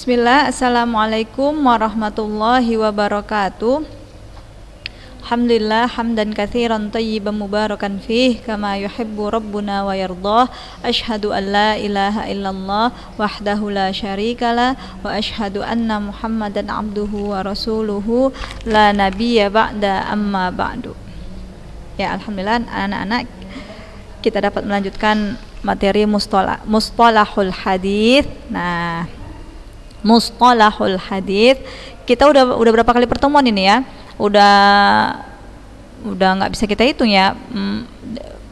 Bismillah, Assalamualaikum warahmatullahi wabarakatuh. Alhamdulillah hamdan katsiran thayyiban mubarakan fih kama yuhibbu rabbuna wa yardah. Asyhadu an la ilaha illallah wahdahu la syarikalah wa asyhadu anna Muhammadan abduhu wa rasuluhu la nabiyya ba'da amma ba'du. Ya, alhamdulillah anak-anak, kita dapat melanjutkan materi mustalahul hadis. Nah, mustalahul hadis kita udah berapa kali pertemuan ini ya? Udah nggak bisa kita hitung ya.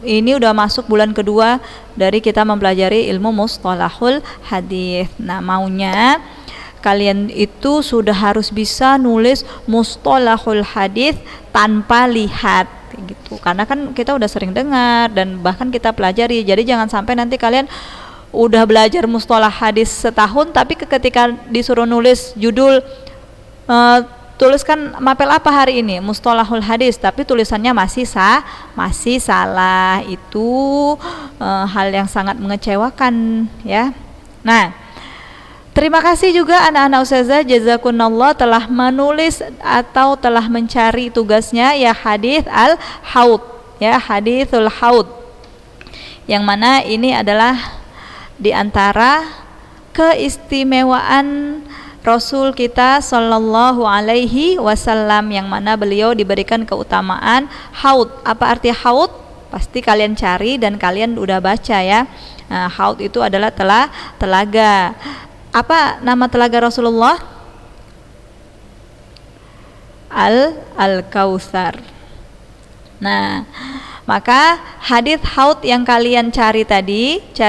Ini udah masuk bulan kedua dari kita mempelajari ilmu mustalahul hadis. Nah, maunya kalian itu sudah harus bisa nulis mustalahul hadis tanpa lihat gitu. Karena kan kita udah sering dengar dan bahkan kita pelajari. Jadi jangan sampai nanti kalian udah belajar mustalah hadis setahun tapi ketika disuruh nulis judul tuliskan mapel apa hari ini, mustalahul hadis, tapi tulisannya masih salah. Itu hal yang sangat mengecewakan ya. Nah, terima kasih juga anak-anak ustazah jazakunallah telah menulis atau telah mencari tugasnya ya hadis al-haud ya, hadisul haud, yang mana ini adalah di antara keistimewaan Rasul kita sallallahu alaihi wasallam, yang mana beliau diberikan keutamaan haud. Apa arti haud? Pasti kalian cari dan kalian udah baca ya. Nah, haud itu adalah telaga. Apa nama telaga Rasulullah? Al-Kautsar. Nah, maka hadis haud yang kalian cari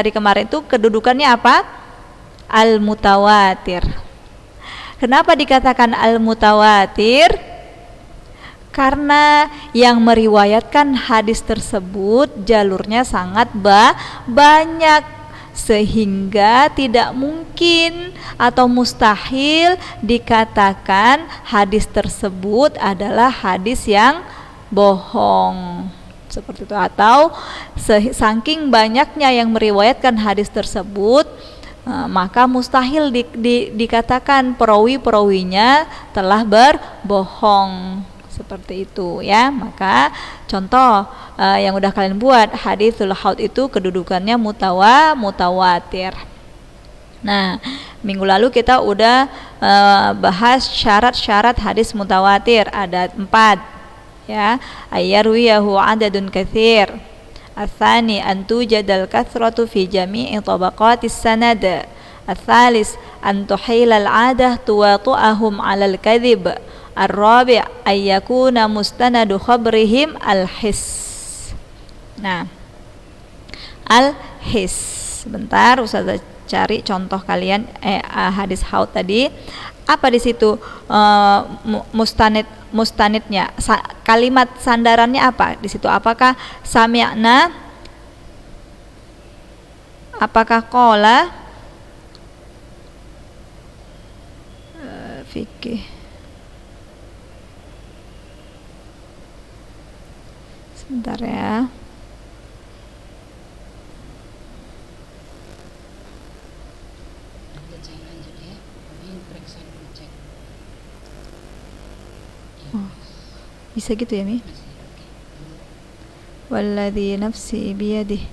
kemarin itu kedudukannya apa? Al-mutawatir. Kenapa dikatakan al-mutawatir? Karena yang meriwayatkan hadis tersebut jalurnya sangat banyak, sehingga tidak mungkin atau mustahil dikatakan hadis tersebut adalah hadis yang bohong seperti itu, atau saking banyaknya yang meriwayatkan hadis tersebut maka mustahil dikatakan perawi-perawinya telah berbohong seperti itu ya. Maka contoh yang udah kalian buat, hadisul haud itu kedudukannya mutawatir. Nah, minggu lalu kita udah bahas syarat-syarat hadis mutawatir, ada 4 ya. Ayyarwiyahu adadun katsir, الثاني أن توجد الكثرة في جميع طبقات السند، الثالث أن تحيل العادة تواطؤهم على الكذب، الرابع أن يكون مستند خبرهم الحس. Nah, al-his, sebentar Ustazah cari contoh kalian hadis haud tadi. Apa di situ mustanidnya, kalimat sandarannya apa di situ? Apakah sami'na, apakah qala, fikih. Sebentar ya. Bisa gitu ya Mi? Walladzi nafsi biyadih,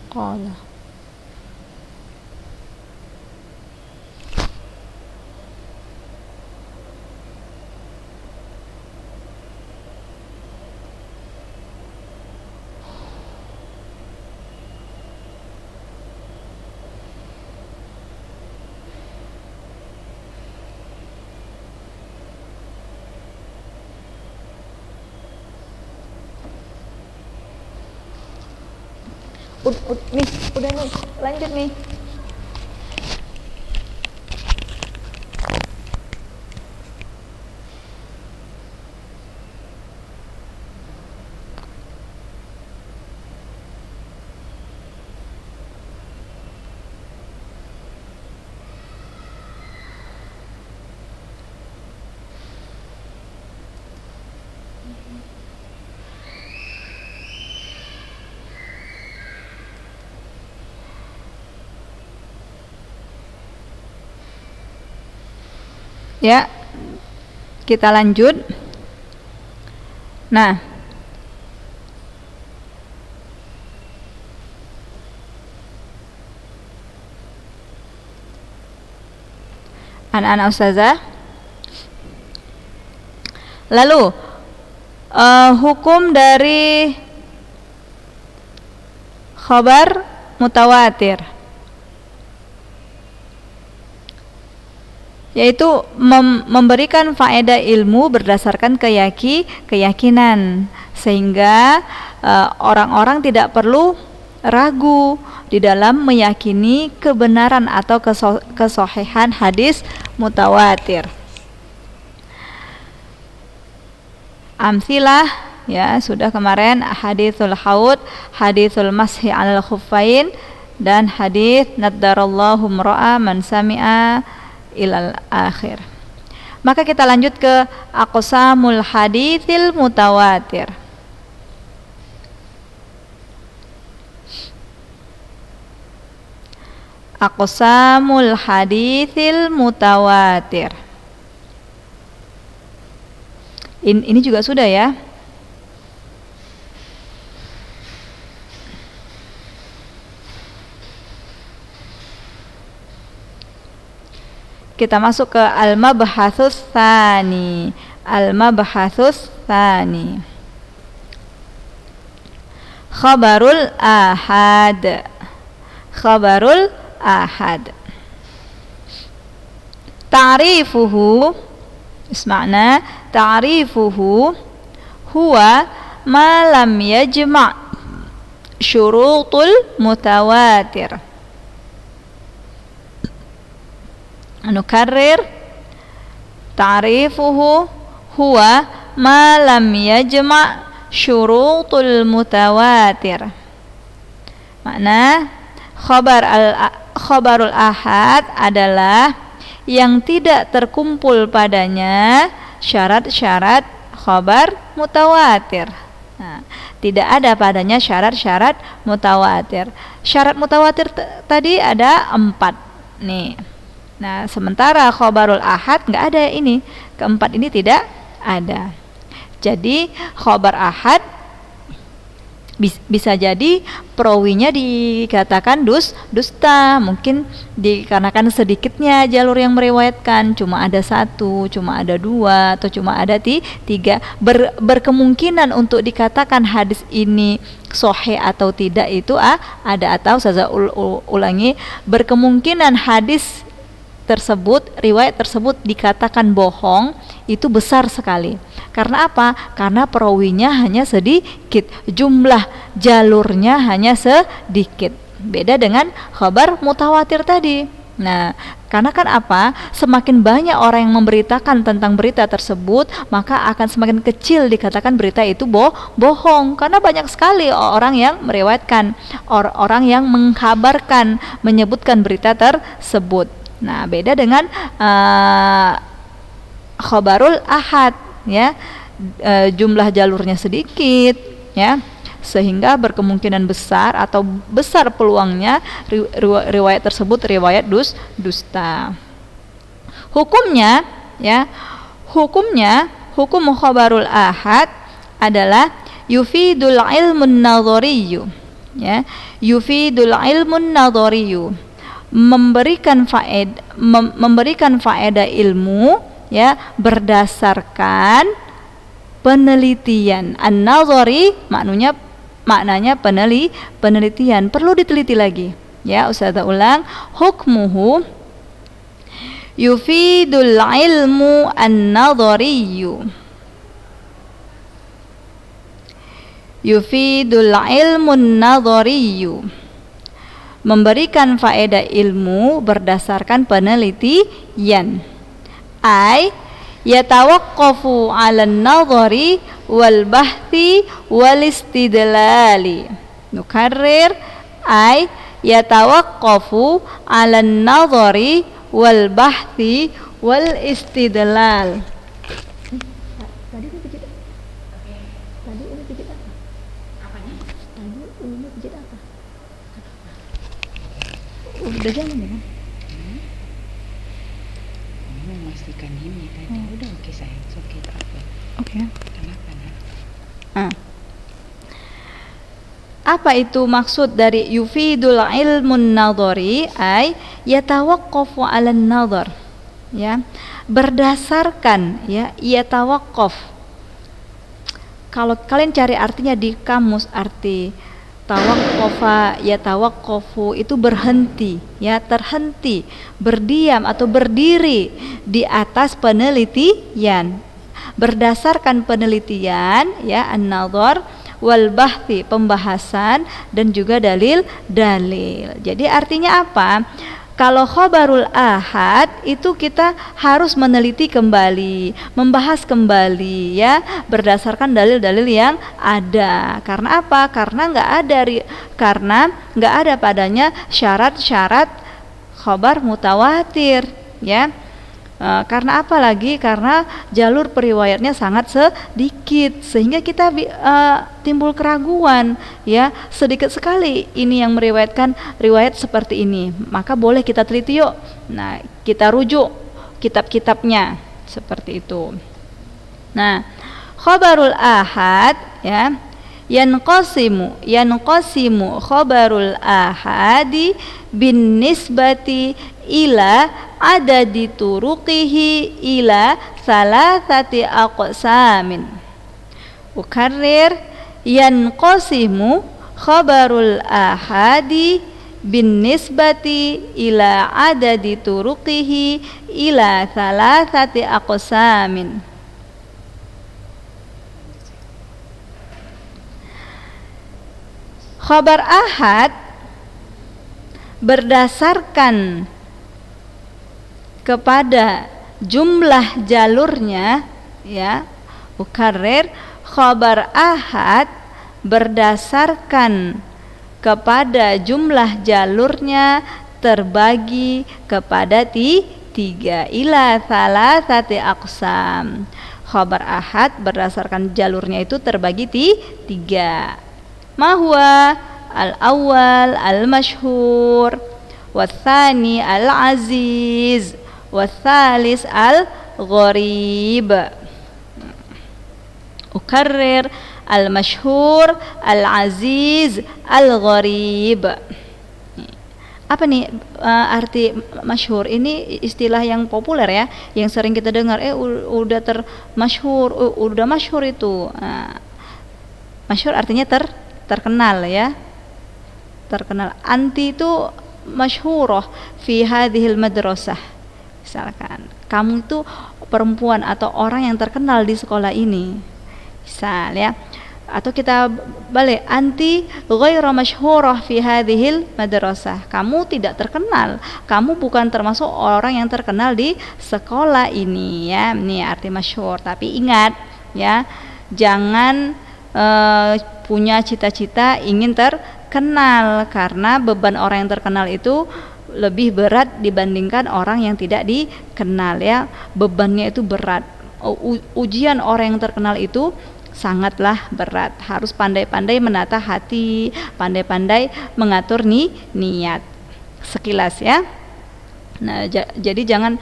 qala. Nih, udah nih, lanjut nih. Ya, kita lanjut. Nah, anak-anak ustazah. Lalu hukum dari khabar mutawatir, yaitu memberikan faedah ilmu berdasarkan keyakinan, sehingga orang-orang tidak perlu ragu di dalam meyakini kebenaran atau kesohihan hadis mutawatir. Amsilah, ya sudah kemarin, haditsul haud, haditsul mashi 'alal khuffain, dan hadis naddarallahu mra'a man sami'a ilal akhir. Maka kita lanjut ke aqsamul haditsil mutawatir. Aqsamul haditsil mutawatir. Ini juga sudah ya. Kita masuk ke al-mabhatsus tsani. Al-mabhatsus tsani. Khabarul ahad. Khabarul ahad. Ta'rifuhu, isma'na, ta'rifuhu huwa ma lam yajma' syurutul mutawatir. Nukarrir, ta'rifuhu huwa ma lam yajma' syurutul mutawatir. Makna khabarul ahad adalah yang tidak terkumpul padanya syarat-syarat khabar mutawatir. Nah, tidak ada padanya syarat-syarat mutawatir. Syarat mutawatir tadi ada 4 nih. Nah, sementara khabarul ahad nggak ada ini. Keempat ini tidak ada. Jadi khabar ahad bisa jadi perawinya dikatakan dusta, mungkin dikarenakan sedikitnya jalur yang meriwayatkan, cuma ada 1, cuma ada 2, atau cuma ada 3. Berkemungkinan untuk dikatakan hadis ini sahih atau tidak itu ada, atau saya ulangi, berkemungkinan hadis tersebut, riwayat tersebut dikatakan bohong itu besar sekali. Karena apa? Karena perawinya hanya sedikit, jumlah jalurnya hanya sedikit. Beda dengan khabar mutawatir tadi. Nah, karena kan apa? Semakin banyak orang yang memberitakan tentang berita tersebut, maka akan semakin kecil dikatakan berita itu bohong. Karena banyak sekali orang yang meriwayatkan, orang yang mengkabarkan, menyebutkan berita tersebut. Nah, beda dengan khabarul ahad, ya, jumlah jalurnya sedikit, ya, sehingga berkemungkinan besar atau besar peluangnya riwayat tersebut riwayat dusta. Hukumnya, ya, hukum khabarul ahad adalah yufidul ilmun nadhariyu, ya, yufidul ilmun nadhariyu, memberikan faedah ilmu, ya, berdasarkan penelitian. An-nadhari maknanya penelitian, perlu diteliti lagi, ya. Ustazah ulang, hukmuhu yufidul ilmu an-nadhariyu, yufidul ilmu an-nadhariyu, memberikan faedah ilmu berdasarkan penelitian. Ai yatawaqqafu 'alan nadhari wal bahthi wal istidlali. Nukarrir, ai yatawaqqafu 'alan nadhari wal bahthi wal istidlal. Tadi ini pijit apa? Tadi ini pijit apa? Apanya? Tadi ini pijit apa? Udah jalan ya kan? menyaksikan ini tadi. Udah oke sayang, oke apa? Oke. Kenapa nak? Apa itu maksud dari yufidul ilmun nadhari? Ay yatawaqqafu 'alan nadhar. Ya. Berdasarkan ya yatawaqqaf. Kalau kalian cari artinya di kamus, arti tawaqqafa yatawaqqafu itu berhenti, ya, terhenti, berdiam atau berdiri di atas penelitian. Berdasarkan penelitian, ya, an-nadhar wal bahthi, pembahasan, dan juga dalil. Jadi artinya apa? Kalau khobarul ahad itu kita harus meneliti kembali, membahas kembali, ya, berdasarkan dalil-dalil yang ada. Karena apa? Karena nggak ada padanya syarat-syarat khobar mutawatir, ya. Karena apa lagi? Karena jalur periwayatnya sangat sedikit sehingga kita timbul keraguan, ya, sedikit sekali ini yang meriwayatkan riwayat seperti ini, maka boleh kita teliti yuk. Nah, kita rujuk kitab-kitabnya seperti itu. Nah, khabarul ahad, ya, yanqasimu khabarul ahadi bin nisbati ila adadi turuqihi ila salasati aqsamin. Ukarrir, yanqasimu khabarul ahadi bin nisbati ila adadi turuqihi ila salasati aqsamin. Khabar ahad berdasarkan kepada jumlah jalurnya, ya. Ukarrir, khabar ahad berdasarkan kepada jumlah jalurnya terbagi kepada tiga ila salasati aqsam. Khabar ahad berdasarkan jalurnya itu terbagi tiga. Mahwa al-awwal al-mashhur, wathani al-aziz, wathalis al-gharib. Ukarrir, al-mashhur, al-aziz, al-gharib. Apa nih arti masyhur? Ini istilah yang populer, ya, yang sering kita dengar. Udah udah masyhur itu. Masyhur artinya terkenal, ya, terkenal. Anti itu masyhurah fi hadhil madrasah. Misalkan kamu itu perempuan atau orang yang terkenal di sekolah ini, misal, ya. Atau kita balik, anti ghairu masyhurah fi hadhil madrasah. Kamu tidak terkenal, kamu bukan termasuk orang yang terkenal di sekolah ini, ya. Ini arti masyhur. Tapi ingat, ya, jangan punya cita-cita ingin terkenal, karena beban orang yang terkenal itu lebih berat dibandingkan orang yang tidak dikenal, ya. Bebannya itu berat. Ujian orang yang terkenal itu sangatlah berat. Harus pandai-pandai menata hati, pandai-pandai mengatur niat. Sekilas, ya. Nah, jadi jangan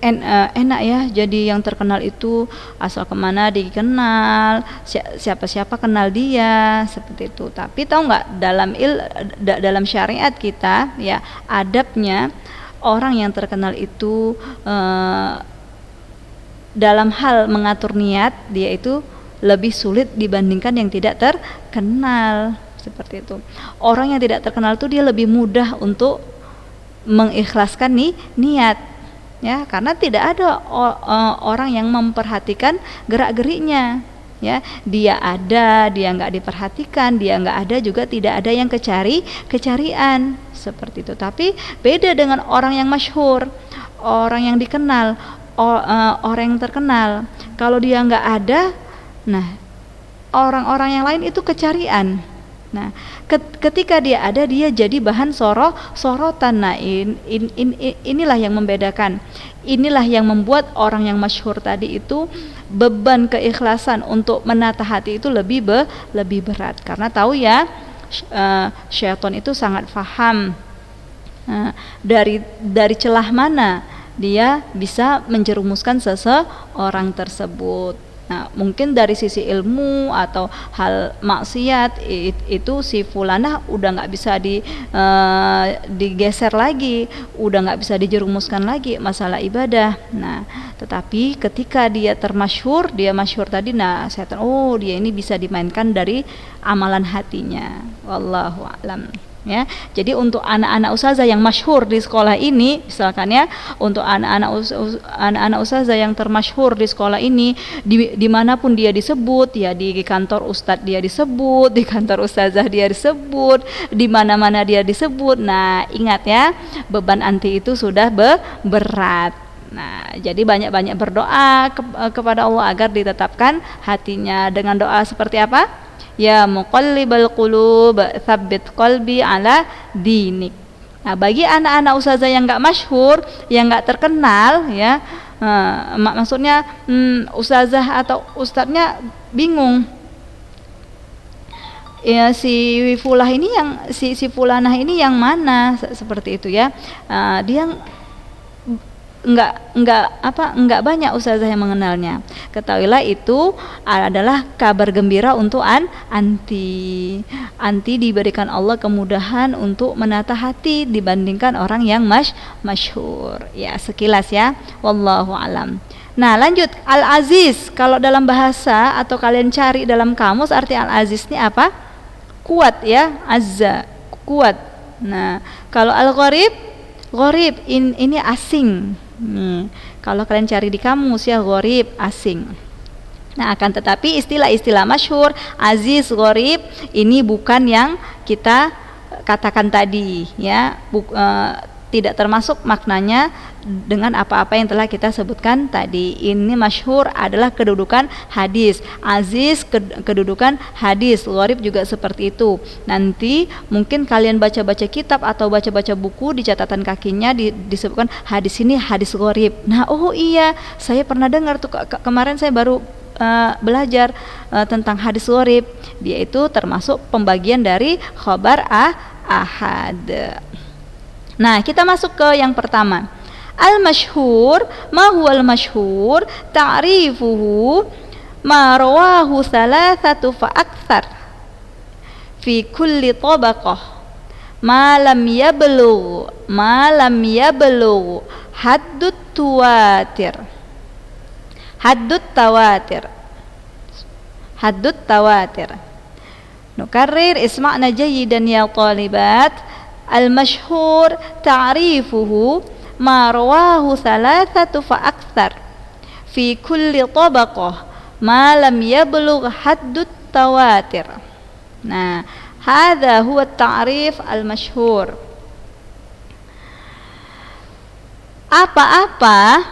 enak, ya, jadi yang terkenal itu asal kemana dikenal, siapa-siapa kenal dia, seperti itu. Tapi tahu nggak, dalam syariat kita, ya, adabnya orang yang terkenal itu dalam hal mengatur niat dia itu lebih sulit dibandingkan yang tidak terkenal, seperti itu. Orang yang tidak terkenal itu dia lebih mudah untuk mengikhlaskan niat, ya, karena tidak ada orang yang memperhatikan gerak-geriknya, ya. Dia nggak diperhatikan, dia nggak ada juga tidak ada yang kecarian, seperti itu. Tapi beda dengan orang yang masyhur, orang yang dikenal, orang yang terkenal. Kalau dia nggak ada, nah, orang-orang yang lain itu kecarian. Nah, ketika dia ada, dia jadi bahan sorotan. Nah, inilah yang membedakan. Inilah yang membuat orang yang masyhur tadi itu beban keikhlasan untuk menata hati itu lebih berat. Karena tahu, ya, syaitan itu sangat paham dari celah mana dia bisa menjerumuskan seseorang tersebut. Nah, mungkin dari sisi ilmu atau hal maksiat itu si fulanah udah nggak bisa digeser lagi, udah nggak bisa dijerumuskan lagi masalah ibadah. Nah, tetapi ketika dia dia masyhur tadi, nah setan, oh dia ini bisa dimainkan dari amalan hatinya. Wallahu a'lam. Ya, jadi untuk anak-anak ustazah yang masyhur di sekolah ini, misalkan ya, untuk anak-anak ustazah yang termasyhur di sekolah ini, dimanapun dia disebut, ya di kantor ustadz dia disebut, di kantor ustazah dia disebut, di mana-mana dia disebut. Nah, ingat ya, beban anti itu sudah berat. Nah, jadi banyak-banyak berdoa kepada Allah agar ditetapkan hatinya dengan doa seperti apa? Ya muqallibal qulub, tsabbit qalbi ala dinik. Nah, bagi anak-anak ustazah yang enggak masyhur, yang enggak terkenal ya, maksudnya ustazah atau ustadznya bingung. Ya si fulanah ini yang mana, seperti itu ya. Dia enggak banyak ustazah yang mengenalnya. Ketahuilah itu adalah kabar gembira untuk anti diberikan Allah kemudahan untuk menata hati dibandingkan orang yang masyhur. Ya, sekilas ya, wallahu alam. Nah, lanjut, Al-Aziz. Kalau dalam bahasa atau kalian cari dalam kamus, arti Al-Aziz ini apa? Kuat ya, azza, kuat. Nah, kalau Al-Gharib, ini asing. Nih, kalau kalian cari di kamus ya, gharib, asing. Nah, akan tetapi istilah-istilah masyhur, aziz, gharib, ini bukan yang kita katakan tadi ya, tidak termasuk maknanya dengan apa-apa yang telah kita sebutkan tadi. Ini masyhur adalah kedudukan hadis, aziz kedudukan hadis, gharib juga seperti itu. Nanti mungkin kalian baca-baca kitab atau baca-baca buku, di catatan kakinya disebutkan hadis ini hadis gharib. Nah, oh iya, saya pernah dengar tuh, kemarin saya baru belajar tentang hadis gharib. Dia itu termasuk pembagian dari khabar ahad. Nah, kita masuk ke yang pertama. Al-masyhur, ma huwal masyhur? Ta'rifuhu ma rawahu thalathatu fa aktsar fi kulli tabaqah ma lam yablugh haddut tawatir. Nukarrir, isma'na jayyidan ya talibat. Al-masyhur ta'rifuhu ma rawahu thalathatu fa aktsar fi kulli tabaqah ma lam yablugh haddut tawatir. Nah, hadza huwa ta'rif al-masyhur. Apa-apa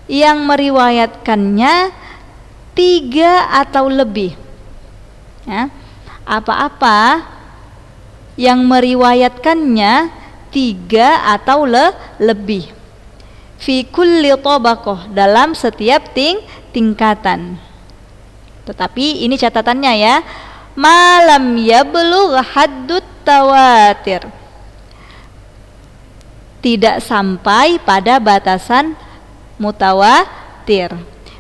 yang meriwayatkannya 3 atau lebih ya, apa-apa yang meriwayatkannya 3 atau lebih, fi kulli tabaqah, dalam setiap tingkatan. Tetapi ini catatannya ya, malam yablugh haddut tawatir, tidak sampai pada batasan mutawatir.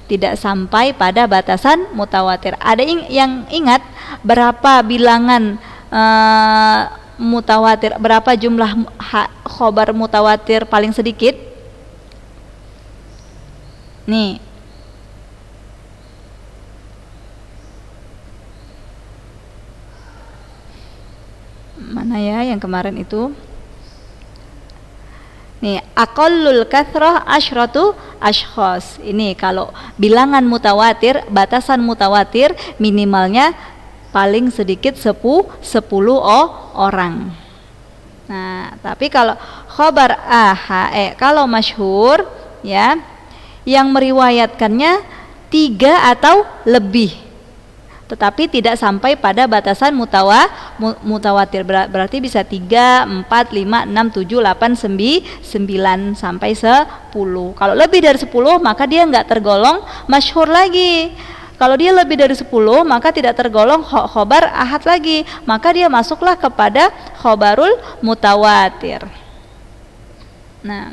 Tidak sampai pada batasan mutawatir. Ada yang ingat berapa bilangan mutawatir, berapa jumlah khobar mutawatir paling sedikit? Nih, mana ya yang kemarin itu? Nih, aqallul kathrah asyratu ashkhas. Ini kalau bilangan mutawatir, batasan mutawatir minimalnya paling sedikit 10 orang. Nah, tapi kalau khabar kalau masyhur ya, yang meriwayatkannya 3 atau lebih, tetapi tidak sampai pada batasan mutawatir. Berarti bisa 3, 4, 5, 6, 7, 8, 9 sampai 10. Kalau lebih dari 10 maka dia enggak tergolong masyhur lagi. Kalau dia lebih dari 10 maka tidak tergolong khobar ahad lagi, maka dia masuklah kepada khobarul mutawatir. Nah,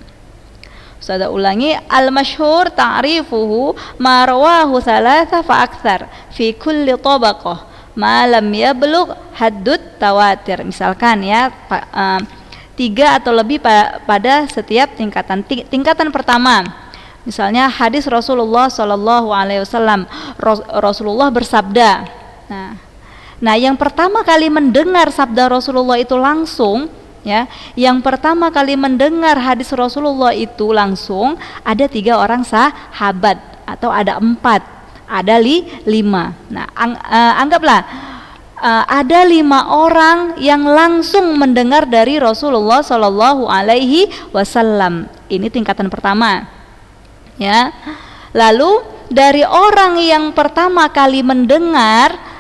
Ustazah ulangi, al-masyhur ta'rifuhu ma rawahu thalatha fa akthar fi kulli tabaqah ma lam yablugh haddut tawatir. Misalkan ya, 3 atau lebih pada setiap tingkatan. Tingkatan pertama, misalnya hadis Rasulullah Shallallahu Alaihi Wasallam, Rasulullah bersabda. Nah, yang pertama kali mendengar sabda Rasulullah itu langsung, ya, yang pertama kali mendengar hadis Rasulullah itu langsung ada 3 orang sahabat, atau ada 4, ada 5. Nah, anggaplah ada 5 orang yang langsung mendengar dari Rasulullah Shallallahu Alaihi Wasallam. Ini tingkatan pertama, ya. Lalu dari orang yang pertama kali mendengar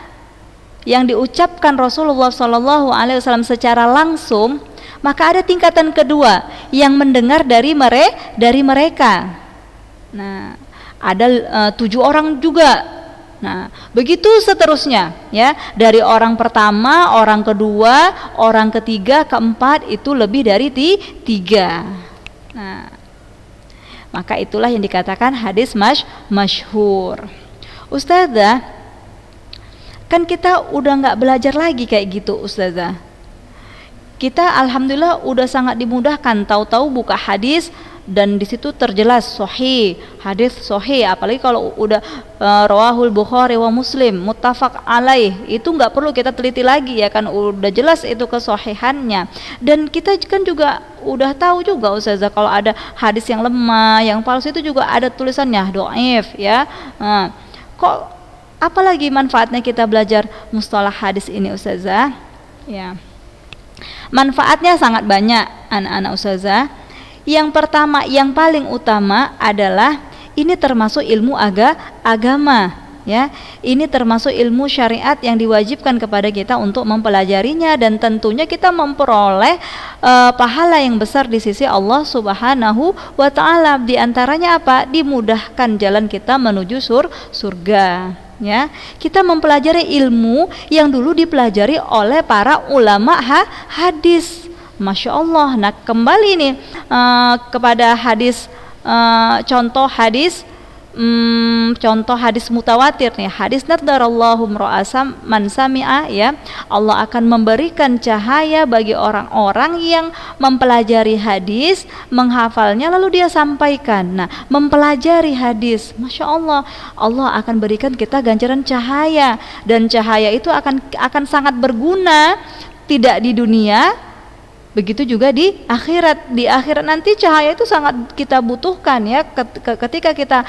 yang diucapkan Rasulullah Shallallahu Alaihi Wasallam secara langsung, maka ada tingkatan kedua yang mendengar dari mereka. Nah, ada 7 orang juga. Nah, begitu seterusnya, ya, dari orang pertama, orang kedua, orang ketiga, keempat, itu lebih dari 3. Nah, maka itulah yang dikatakan hadis masyhur. Ustazah, kan kita udah nggak belajar lagi kayak gitu, Ustazah. Kita alhamdulillah udah sangat dimudahkan, tahu-tahu buka hadis dan di situ terjelas sahih, hadis sahih. Apalagi kalau udah rawahul Bukhari wa Muslim, muttafaq alaih, itu nggak perlu kita teliti lagi, ya kan, udah jelas itu kesahihannya. Dan kita kan juga udah tahu juga, Ustazah, kalau ada hadis yang lemah, yang palsu, itu juga ada tulisannya dhaif, ya. Kok apalagi manfaatnya kita belajar mustalah hadis ini, Ustazah? Ya, manfaatnya sangat banyak, anak-anak Ustazah. Yang pertama, yang paling utama adalah ini termasuk ilmu agama, ya. Ini termasuk ilmu syariat yang diwajibkan kepada kita untuk mempelajarinya, dan tentunya kita memperoleh pahala yang besar di sisi Allah Subhanahu wa taala. Di antaranya apa? Dimudahkan jalan kita menuju surga. Ya, kita mempelajari ilmu yang dulu dipelajari oleh para ulama hadis. Masya Allah. Nah, kembali nih kepada hadis, contoh hadis mutawatir nih, hadis nadarallahu mra'asam man sami'a, ya. Allah akan memberikan cahaya bagi orang-orang yang mempelajari hadis, menghafalnya, lalu dia sampaikan. Nah, mempelajari hadis, Masya Allah, Allah akan berikan kita ganjaran cahaya, dan cahaya itu akan sangat berguna, tidak di dunia, begitu juga di akhirat. Di akhirat nanti cahaya itu sangat kita butuhkan, ya, ketika kita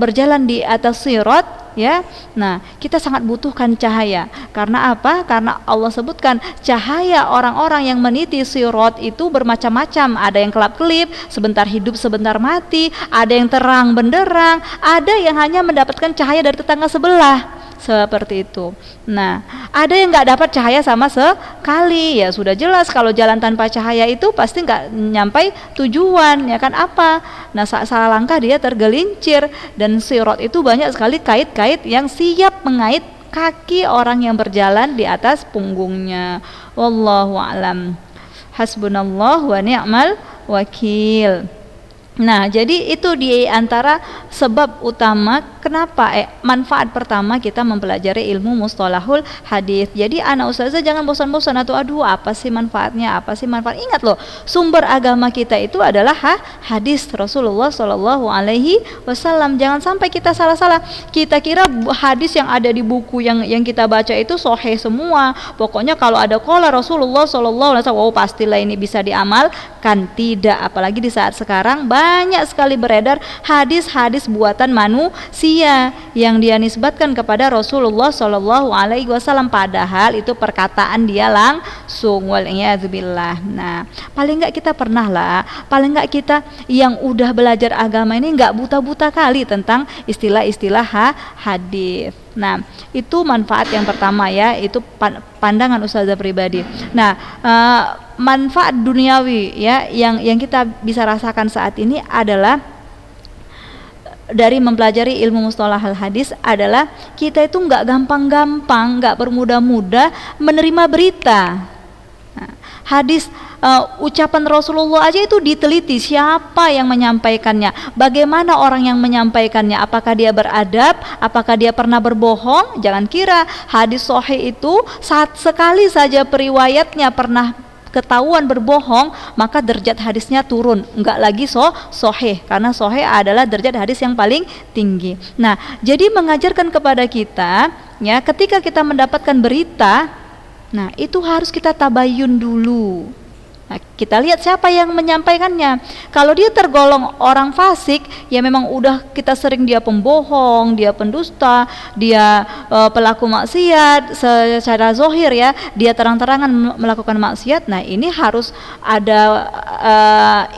berjalan di atas sirat, ya. Nah, kita sangat butuhkan cahaya. Karena apa? Karena Allah sebutkan cahaya orang-orang yang meniti sirat itu bermacam-macam. Ada yang kelap-kelip, sebentar hidup sebentar mati, ada yang terang benderang, ada yang hanya mendapatkan cahaya dari tetangga sebelah, seperti itu. Nah, ada yang nggak dapat cahaya sama sekali, ya sudah jelas kalau jalan tanpa cahaya itu pasti nggak nyampai tujuan, ya kan. Apa? Nah, salah langkah dia tergelincir, dan sirat itu banyak sekali kait-kait yang siap mengait kaki orang yang berjalan di atas punggungnya. Wallahu a'lam. Hasbunallah wa ni'mal wakil. Nah, jadi itu di antara sebab utama kenapa manfaat pertama kita mempelajari ilmu mustalahul hadis. Jadi anak ustazah jangan bosan-bosan atau aduh apa sih manfaatnya, apa sih manfaat. Ingat loh, sumber agama kita itu adalah hadis Rasulullah Shallallahu Alaihi Wasallam. Jangan sampai kita salah-salah. Kita kira hadis yang ada di buku yang kita baca itu sahih semua. Pokoknya kalau ada qala Rasulullah Shallallahu Alaihi Wasallam, oh pastilah ini bisa diamalkan. Tidak, apalagi di saat sekarang banyak sekali beredar hadis-hadis buatan manusia yang dia nisbatkan kepada Rasulullah Shallallahu Alaihi Wasallam, padahal itu perkataan dia langsung. Waliyadzubillah. Nah, paling nggak kita pernah lah, paling nggak kita yang udah belajar agama ini nggak buta-buta kali tentang istilah-istilah hadis. Nah, itu manfaat yang pertama, ya, itu pandangan ustazah pribadi. Nah, manfaat duniawi, ya, yang kita bisa rasakan saat ini adalah dari mempelajari ilmu mustalahul hadis adalah kita itu nggak gampang-gampang, nggak bermudah-mudah menerima berita. Nah, ucapan Rasulullah aja itu diteliti siapa yang menyampaikannya, bagaimana orang yang menyampaikannya, apakah dia beradab, apakah dia pernah berbohong. Jangan kira hadis sahih itu saat sekali saja periwayatnya pernah ketahuan berbohong maka derajat hadisnya turun, enggak lagi sahih, karena sahih adalah derajat hadis yang paling tinggi. Nah, jadi mengajarkan kepada kita ya, ketika kita mendapatkan berita, nah itu harus kita tabayun dulu. Nah, kita lihat siapa yang menyampaikannya. Kalau dia tergolong orang fasik, ya memang udah kita sering dia pembohong, dia pendusta, dia pelaku maksiat secara zahir ya, dia terang-terangan melakukan maksiat. Nah, ini harus ada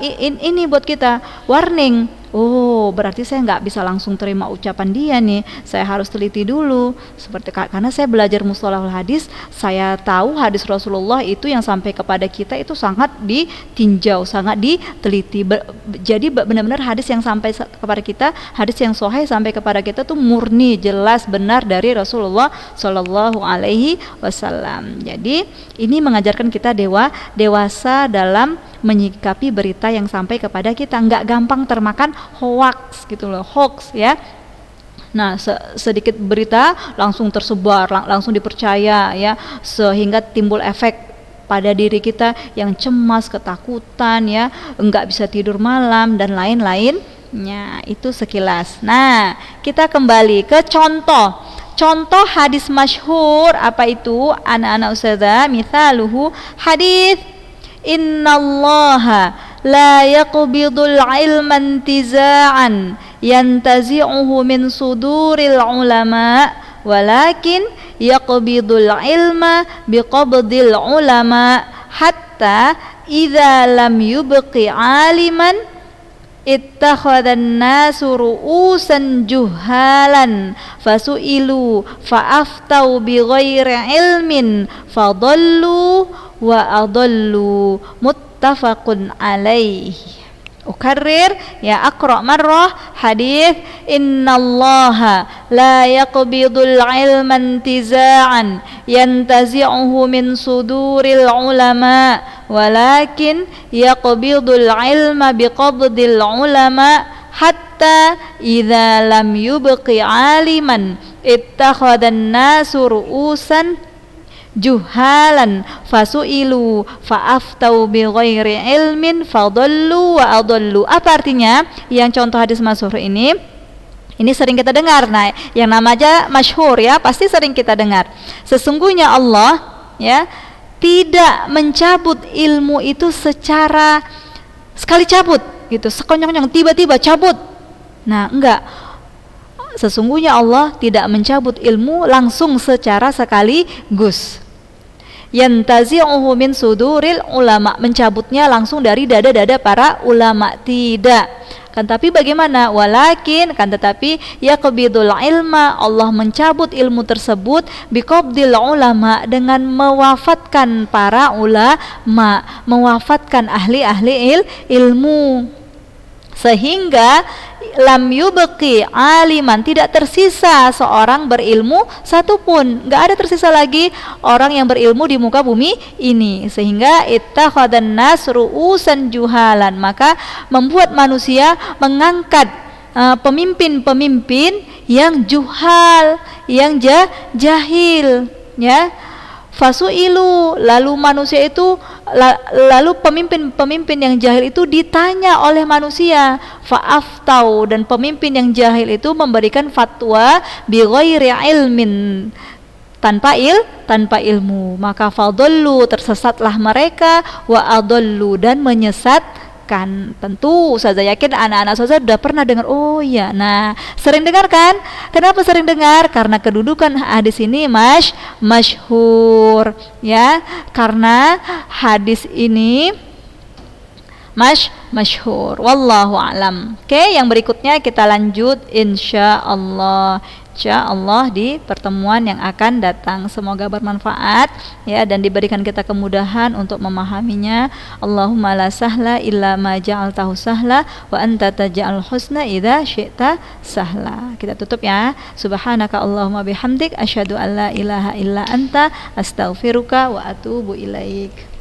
ini buat kita warning. Oh, berarti saya nggak bisa langsung terima ucapan dia nih. Saya harus teliti dulu. Karena saya belajar mustalahul hadis, saya tahu hadis Rasulullah itu yang sampai kepada kita itu sangat ditinjau, sangat diteliti. Jadi benar-benar hadis yang sampai kepada kita, hadis yang sahih sampai kepada kita tuh murni, jelas, benar dari Rasulullah Shallallahu Alaihi Wasallam. Jadi ini mengajarkan kita dewasa dalam menyikapi berita yang sampai kepada kita, nggak gampang termakan hoax gitu loh, hoax ya. Nah, sedikit berita langsung tersebar, langsung dipercaya ya, sehingga timbul efek pada diri kita yang cemas, ketakutan ya, nggak bisa tidur malam dan lain-lainnya. Itu sekilas. Nah, kita kembali ke contoh hadis masyhur. Apa itu anak-anak ustazah? Mithaluhu hadis innallaha la yaqbidul ilma intiza'an yantazi'uhu min suduril ulama walakin yaqbidul ilma biqabdil ulama hatta idza lam yubqi aliman ittakhadhan nasu ru'usan juhalan fasu'ilu fa'aftau bighairi ilmin fadallu wa adallu. Muttafaqun alaih. Ukarrir ya, aqra marrah hadis innallaha la yaqbidul ilma intiza'an yantazi'uhu min suduril ulama walakin yaqbidul ilma biqabdil ulama hatta idza lam yubqi aliman ittakhadhan nasu ru'usan juhalan fasu'ilu fa'aftau bighairi ilmin fadallu wa adallu. Apa artinya yang contoh hadis masyhur ini? Ini sering kita dengar. Nah, yang namanya masyhur ya, pasti sering kita dengar. Sesungguhnya Allah ya tidak mencabut ilmu itu secara sekali cabut gitu, sekonyong-konyong tiba-tiba cabut. Nah, enggak. Sesungguhnya Allah tidak mencabut ilmu langsung secara sekaligus. Yantazi'uhu min suduril ulama, mencabutnya langsung dari dada-dada para ulama, tidak. Kan tapi bagaimana? Walakin, kan tetapi yaqbidul ilma, Allah mencabut ilmu tersebut biqabdil ulama, dengan mewafatkan para ulama, mewafatkan ahli-ahli ilmu, sehingga lam yubqi aliman, tidak tersisa seorang berilmu satupun, nggak ada tersisa lagi orang yang berilmu di muka bumi ini. Sehingga ittakhadhan nas ru'usan juhalan, maka membuat manusia mengangkat pemimpin-pemimpin yang juhal, yang jahil ya. Fasu'ilu, lalu manusia itu lalu pemimpin-pemimpin yang jahil itu ditanya oleh manusia, fa'aftau, dan pemimpin yang jahil itu memberikan fatwa bighairi ilmin, tanpa ilmu, maka fadallu, tersesatlah mereka, wa adallu, dan menyesatkan. Tentu Ustazah yakin anak-anak Ustazah sudah pernah dengar. Oh iya, nah sering dengar kan? Kenapa sering dengar? Karena kedudukan hadis ini masyhur ya, karena hadis ini masyhur. Wallahu alam. Oke, yang berikutnya kita lanjut insyaallah di pertemuan yang akan datang. Semoga bermanfaat ya, dan diberikan kita kemudahan untuk memahaminya. Allahumma la sahla illa ma ja'altahu sahla wa anta taj'al husna idza syi'ta sahla. Kita tutup ya. Subhanaka Allahumma bihamdik asyhadu an la ilaha illa anta astaghfiruka wa atubu ilaik.